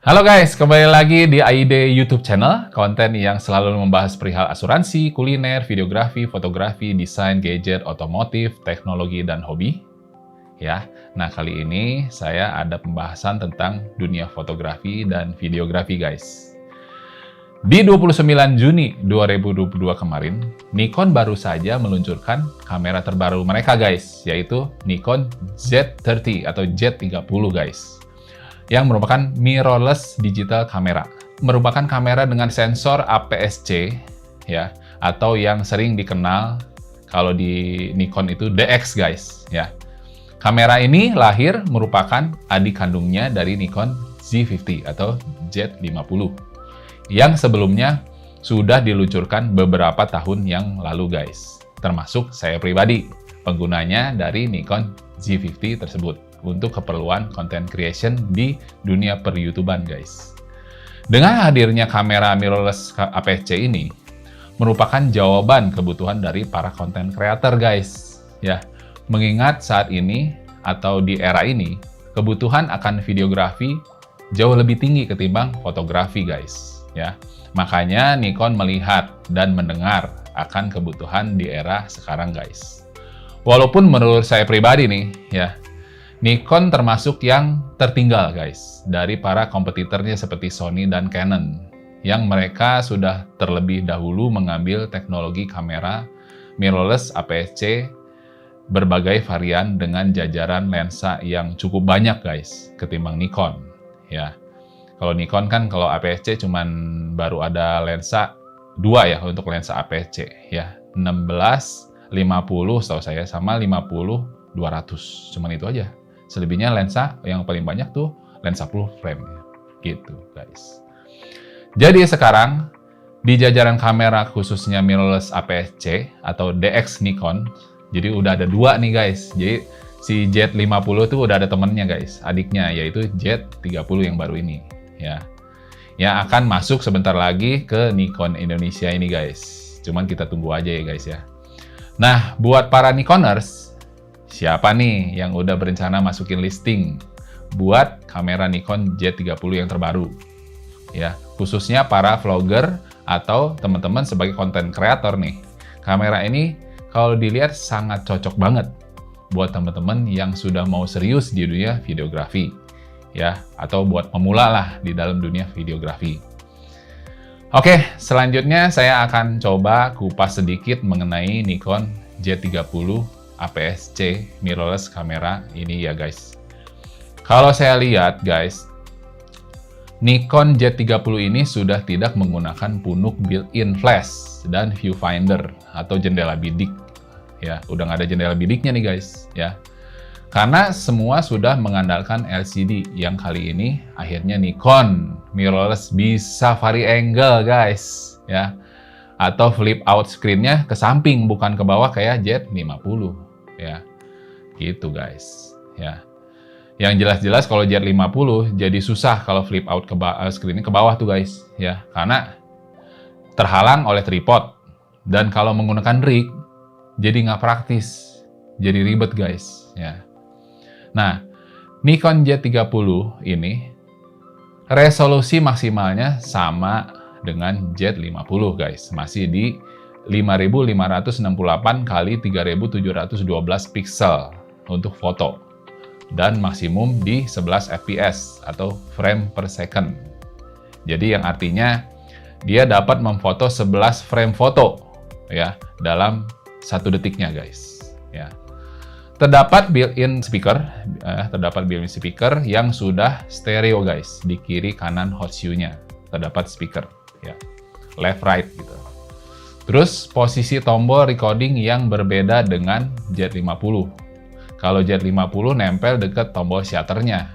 Halo guys, kembali lagi di AID YouTube channel, konten yang selalu membahas perihal asuransi, kuliner, videografi, fotografi, desain, gadget, otomotif, teknologi, dan hobi. Ya, nah kali ini saya ada pembahasan tentang dunia fotografi dan videografi guys. Di 29 Juni 2022 kemarin, Nikon baru saja meluncurkan kamera terbaru mereka guys, yaitu Nikon Z30 atau Z30 guys, yang merupakan mirrorless digital camera. Merupakan kamera dengan sensor APS-C, ya, atau yang sering dikenal kalau di Nikon itu DX guys, ya. Kamera ini lahir merupakan adik kandungnya dari Nikon Z50 atau Z50, yang sebelumnya sudah diluncurkan beberapa tahun yang lalu guys. Termasuk saya pribadi, penggunanya dari Nikon Z50 tersebut untuk keperluan content creation di dunia per-YouTuber guys. Dengan hadirnya kamera mirrorless APS-C ini merupakan jawaban kebutuhan dari para content creator guys, ya. Mengingat saat ini atau di era ini kebutuhan akan videografi jauh lebih tinggi ketimbang fotografi guys, ya. Makanya Nikon melihat dan mendengar akan kebutuhan di era sekarang guys. Walaupun menurut saya pribadi nih, ya, Nikon termasuk yang tertinggal guys dari para kompetitornya seperti Sony dan Canon, yang mereka sudah terlebih dahulu mengambil teknologi kamera mirrorless APS-C berbagai varian dengan jajaran lensa yang cukup banyak guys ketimbang Nikon, ya. Kalau Nikon kan kalau APS-C cuman baru ada lensa 2 ya untuk lensa APS-C, ya. 16, 50 setahu saya sama 50, 200. Cuman itu aja. Selebihnya lensa yang paling banyak tuh lensa full frame, gitu guys. Jadi sekarang di jajaran kamera khususnya mirrorless APS-C atau DX Nikon, jadi udah ada 2 nih guys. Jadi si Z50 tuh udah ada temennya guys, adiknya, yaitu Z30 yang baru ini, ya. Yang akan masuk sebentar lagi ke Nikon Indonesia ini guys. Cuman kita tunggu aja ya guys ya. Nah, buat para Nikoners, siapa nih yang udah berencana masukin listing buat kamera Nikon Z30 yang terbaru? Ya, khususnya para vlogger atau teman-teman sebagai content creator nih. Kamera ini kalau dilihat sangat cocok banget buat teman-teman yang sudah mau serius di dunia videografi, ya, atau buat pemula lah di dalam dunia videografi. Oke, selanjutnya saya akan coba kupas sedikit mengenai Nikon Z30 APS-C mirrorless kamera ini ya guys. Kalau saya lihat guys, Nikon Z30 ini sudah tidak menggunakan punuk built-in flash dan viewfinder atau jendela bidik, ya. Udah nggak ada jendela bidiknya nih guys, ya. Karena semua sudah mengandalkan LCD yang kali ini akhirnya Nikon mirrorless bisa vari angle guys, ya. Atau flip out screen-nya ke samping bukan ke bawah kayak Z50. Ya, gitu guys, ya. Yang jelas-jelas kalau Z50 jadi susah kalau flip out ke screen-nya ke bawah tuh guys, ya, karena terhalang oleh tripod, dan kalau menggunakan rig jadi nggak praktis, jadi ribet guys, ya. Nah, Nikon Z30 ini resolusi maksimalnya sama dengan Z50 guys, masih di 5568 x 3712 pixel untuk foto, dan maksimum di 11 fps atau frame per second. Jadi yang artinya dia dapat memfoto 11 frame foto, ya, dalam 1 detiknya guys, ya. Terdapat built-in speaker, yang sudah stereo guys. Di kiri kanan hot shoe-nya terdapat speaker, ya, left right gitu. Terus posisi tombol recording yang berbeda dengan Z50. Kalau Z50 nempel dekat tombol shutternya,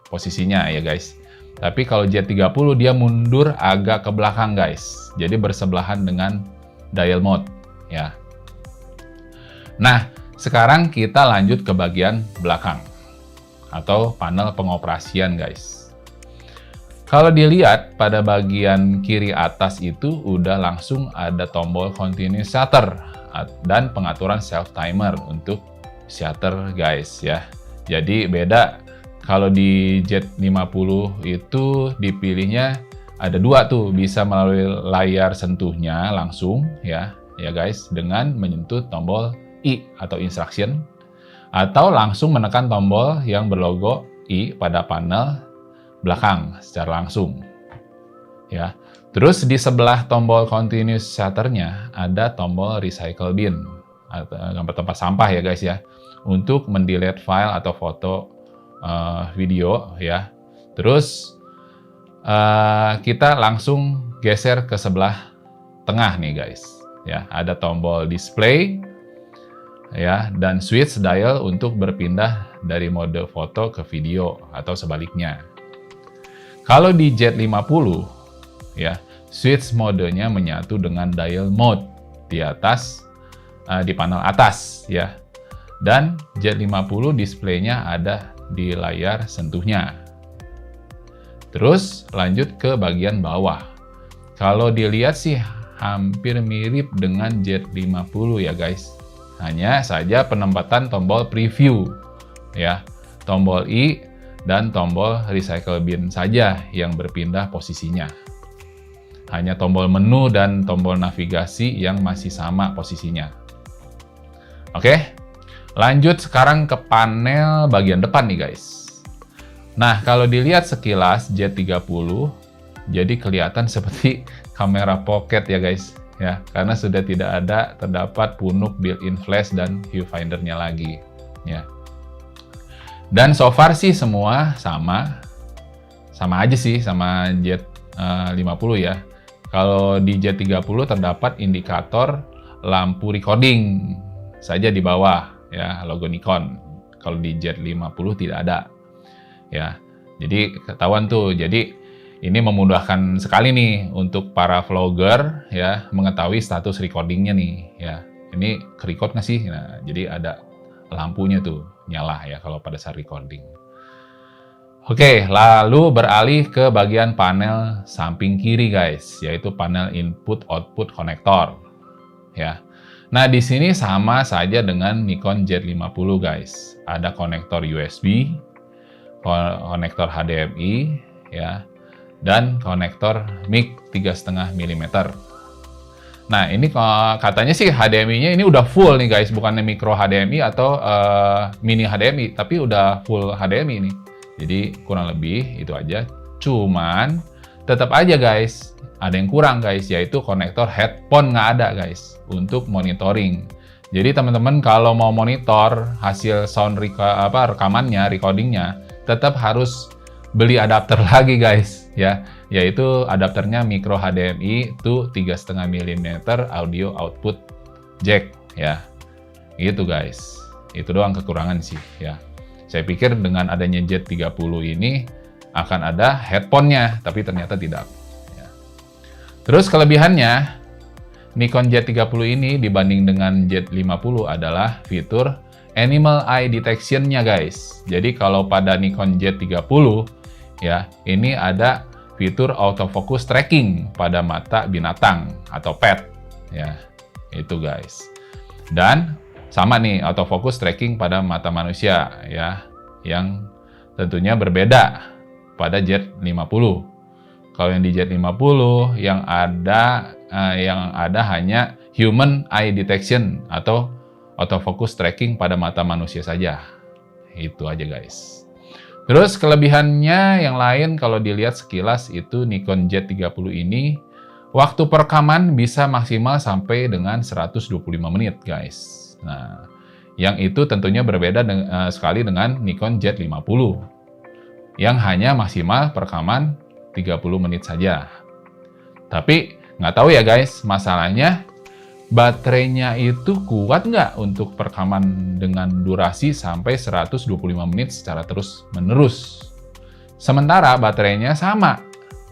posisinya ya guys. Tapi kalau Z30 dia mundur agak ke belakang guys. Jadi bersebelahan dengan dial mode, ya. Nah, sekarang kita lanjut ke bagian belakang atau panel pengoperasian guys. Kalau dilihat pada bagian kiri atas itu udah langsung ada tombol continuous shutter dan pengaturan self timer untuk shutter guys, ya. Jadi beda Kalau di Z50 itu dipilihnya ada dua tuh, bisa melalui layar sentuhnya langsung ya guys, dengan menyentuh tombol I atau instruction, atau langsung menekan tombol yang berlogo I pada panel belakang secara langsung ya. Terus di sebelah tombol continuous shutter-nya ada tombol recycle bin atau tempat sampah ya guys ya, untuk mendelete file atau foto video ya. Terus kita langsung geser ke sebelah tengah nih guys ya, ada tombol display ya, dan switch dial untuk berpindah dari mode foto ke video atau sebaliknya. Kalau di Z50 ya, switch modenya menyatu dengan dial mode di atas di panel atas ya, dan Z50 displaynya ada di layar sentuhnya. Terus lanjut ke bagian bawah. Kalau dilihat sih hampir mirip dengan Z50 ya guys. Hanya saja penempatan tombol preview ya, tombol I dan tombol recycle bin saja yang berpindah posisinya. Hanya tombol menu dan tombol navigasi yang masih sama posisinya. Oke, lanjut sekarang ke panel bagian depan nih guys. Nah, kalau dilihat sekilas Z30, jadi kelihatan seperti kamera pocket ya guys, ya, karena sudah tidak ada terdapat punuk built-in flash dan viewfinder-nya lagi, ya. Dan so far sih semua sama aja sih sama Z50 ya. Kalau di Z30 terdapat indikator lampu recording saja di bawah, ya, logo Nikon. Kalau di Z50 tidak ada. Ya, jadi ketahuan tuh. Jadi ini memudahkan sekali nih untuk para vlogger ya mengetahui status recordingnya nih ya. Ini ke-record nggak sih? Nah, jadi ada lampunya tuh nyala ya kalau pada saat recording. Oke, lalu beralih ke bagian panel samping kiri guys, yaitu panel input/output konektor ya. Nah, di sini sama saja dengan Nikon Z50 guys. Ada konektor USB, konektor HDMI ya, dan konektor mic 3,5 mm. Nah, ini katanya sih HDMI-nya ini udah full nih guys, bukannya micro HDMI atau mini HDMI, tapi udah full HDMI nih. Jadi kurang lebih itu aja. Cuman tetap aja guys, ada yang kurang guys, yaitu konektor headphone nggak ada guys untuk monitoring. Jadi teman-teman kalau mau monitor hasil sound rekamannya, recordingnya, tetap harus beli adapter lagi guys ya, yaitu adapternya micro HDMI to 3,5 mm audio output jack ya. Gitu guys. Itu doang kekurangan sih ya. Saya pikir dengan adanya Z30 ini akan ada headphone-nya, tapi ternyata tidak ya. Terus kelebihannya Nikon Z30 ini dibanding dengan Z50 adalah fitur Animal Eye Detection-nya guys. Jadi kalau pada Nikon Z30 ya, ini ada fitur autofocus tracking pada mata binatang atau pet ya. Itu guys. Dan sama nih autofocus tracking pada mata manusia ya, yang tentunya berbeda pada Z50. Kalau yang di Z50 yang ada hanya Human Eye Detection atau autofocus tracking pada mata manusia saja. Itu aja guys. Terus kelebihannya yang lain kalau dilihat sekilas itu Nikon Z30 ini waktu perekaman bisa maksimal sampai dengan 125 menit guys. Nah, yang itu tentunya berbeda sekali dengan Nikon Z50 yang hanya maksimal perekaman 30 menit saja. Tapi nggak tahu ya guys, masalahnya baterainya itu kuat nggak untuk perekaman dengan durasi sampai 125 menit secara terus-menerus. Sementara baterainya sama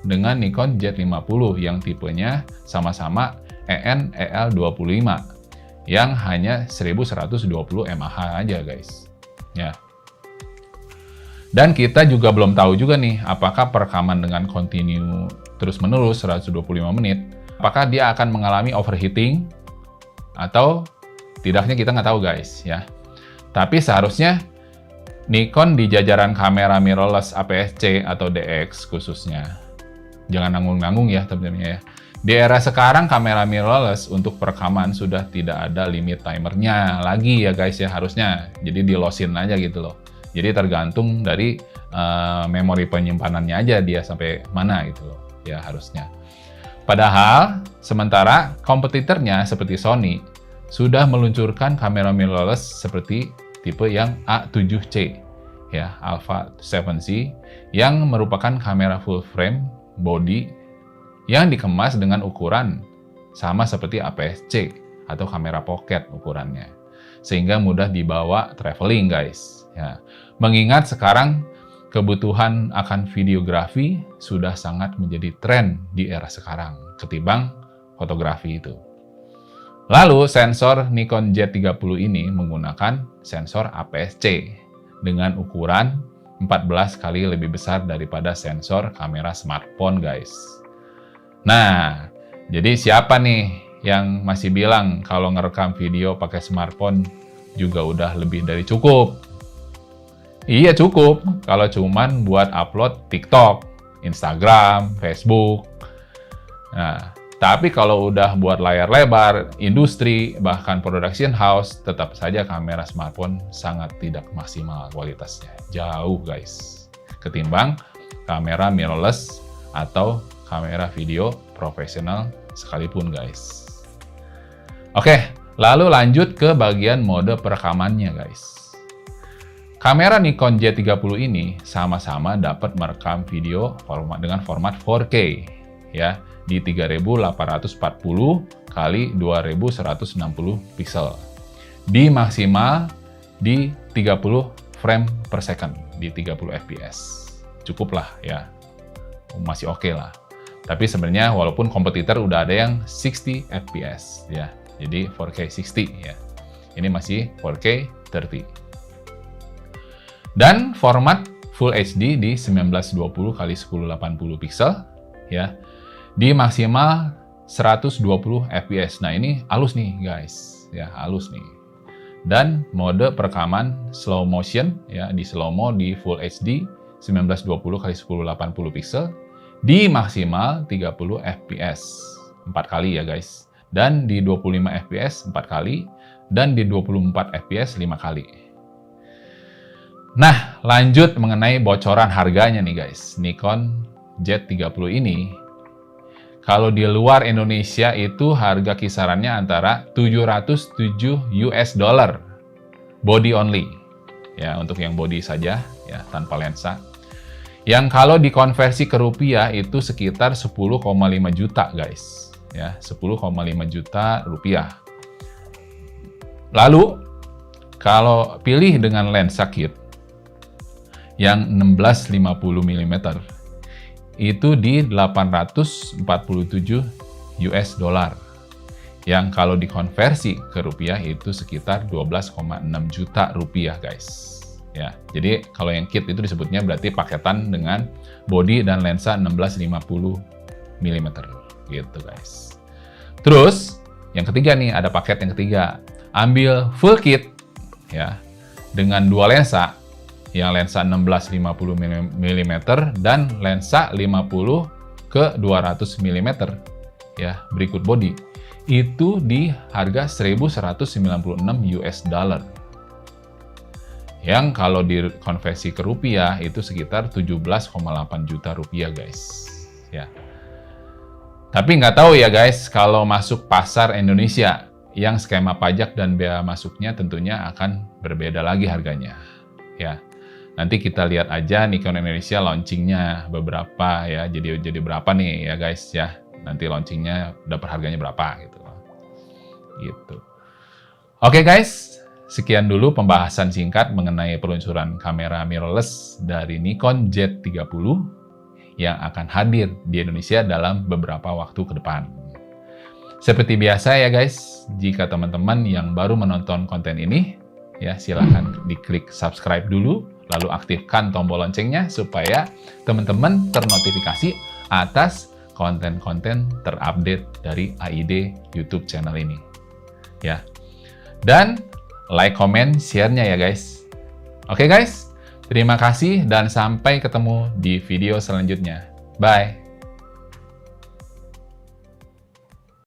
dengan Nikon Z50 yang tipenya sama-sama EN-EL25 yang hanya 1120 mAh aja guys. Ya. Dan kita juga belum tahu juga nih apakah perekaman dengan continue terus-menerus 125 menit, apakah dia akan mengalami overheating atau tidaknya kita nggak tahu guys ya. Tapi seharusnya Nikon di jajaran kamera mirrorless APS-C atau DX khususnya. Jangan nanggung-nanggung ya teman-teman ya. Di era sekarang kamera mirrorless untuk perekaman sudah tidak ada limit timernya lagi ya guys ya harusnya. Jadi di-losin aja gitu loh. Jadi tergantung dari memori penyimpanannya aja dia sampai mana gitu loh ya harusnya. Padahal sementara kompetitornya seperti Sony sudah meluncurkan kamera mirrorless seperti tipe yang A7C ya, Alpha 7C yang merupakan kamera full frame body yang dikemas dengan ukuran sama seperti APS-C atau kamera pocket ukurannya. Sehingga mudah dibawa traveling guys. Ya. Mengingat sekarang kebutuhan akan videografi sudah sangat menjadi tren di era sekarang ketimbang fotografi itu. Lalu sensor Nikon Z30 ini menggunakan sensor APS-C dengan ukuran 14 kali lebih besar daripada sensor kamera smartphone guys. Nah, jadi siapa nih yang masih bilang kalau ngerekam video pakai smartphone juga udah lebih dari cukup? Iya cukup, kalau cuman buat upload TikTok, Instagram, Facebook. Nah, tapi kalau udah buat layar lebar, industri, bahkan production house, tetap saja kamera smartphone sangat tidak maksimal kualitasnya. Jauh guys, ketimbang kamera mirrorless atau kamera video profesional sekalipun guys. Oke, lalu lanjut ke bagian mode perekamannya guys. Kamera Nikon Z30 ini sama-sama dapat merekam video dengan format 4K ya di 3840 kali 2160 pixel. Di maksimal di 30 frame per second di 30 fps. Cukup lah ya. Masih oke lah. Tapi sebenarnya walaupun kompetitor udah ada yang 60 fps ya. Jadi 4K 60 ya. Ini masih 4K 30. Dan format Full HD di 1920 x 1080 pixel ya. Di maksimal 120 fps. Nah, ini halus nih guys, ya, halus nih. Dan mode perekaman slow motion ya, di slow mo di Full HD 1920 x 1080 pixel. Di maksimal 30 fps 4 kali ya guys, dan di 25 fps 4 kali, dan di 24 fps 5 kali. Nah, lanjut mengenai bocoran harganya nih guys. Nikon Z30 ini, kalau di luar Indonesia itu harga kisarannya antara 707 US dollar, body only. Ya, untuk yang body saja, ya, tanpa lensa. Yang kalau dikonversi ke rupiah itu sekitar 10,5 juta guys. Ya, 10,5 juta rupiah. Lalu, kalau pilih dengan lensa kit yang 1650 mm, itu di 847 US dollar. Yang kalau dikonversi ke rupiah itu sekitar 12,6 juta rupiah guys. Ya, jadi kalau yang kit itu disebutnya berarti paketan dengan body dan lensa 1650 mm gitu guys. Terus yang ketiga nih, ada paket yang ketiga. Ambil full kit ya dengan dua lensa, yang lensa 1650 mm dan lensa 50 ke 200 mm ya, berikut body. Itu di harga 1.196 US dollar. Yang kalau dikonversi ke rupiah itu sekitar 17,8 juta rupiah guys. Ya. Tapi nggak tahu ya guys, kalau masuk pasar Indonesia, yang skema pajak dan bea masuknya tentunya akan berbeda lagi harganya. Ya. Nanti kita lihat aja Nikon Indonesia launchingnya beberapa ya, jadi berapa nih ya guys ya. Nanti launchingnya dapat harganya berapa gitu. Gitu. Oke guys, sekian dulu pembahasan singkat mengenai peluncuran kamera mirrorless dari Nikon Z30 yang akan hadir di Indonesia dalam beberapa waktu ke depan. Seperti biasa ya guys, jika teman-teman yang baru menonton konten ini, ya silahkan diklik subscribe dulu, lalu aktifkan tombol loncengnya supaya teman-teman ternotifikasi atas konten-konten terupdate dari AID YouTube channel ini. Ya. Dan like, comment, share-nya ya guys. Oke guys, Terima kasih dan sampai ketemu di video selanjutnya. Bye!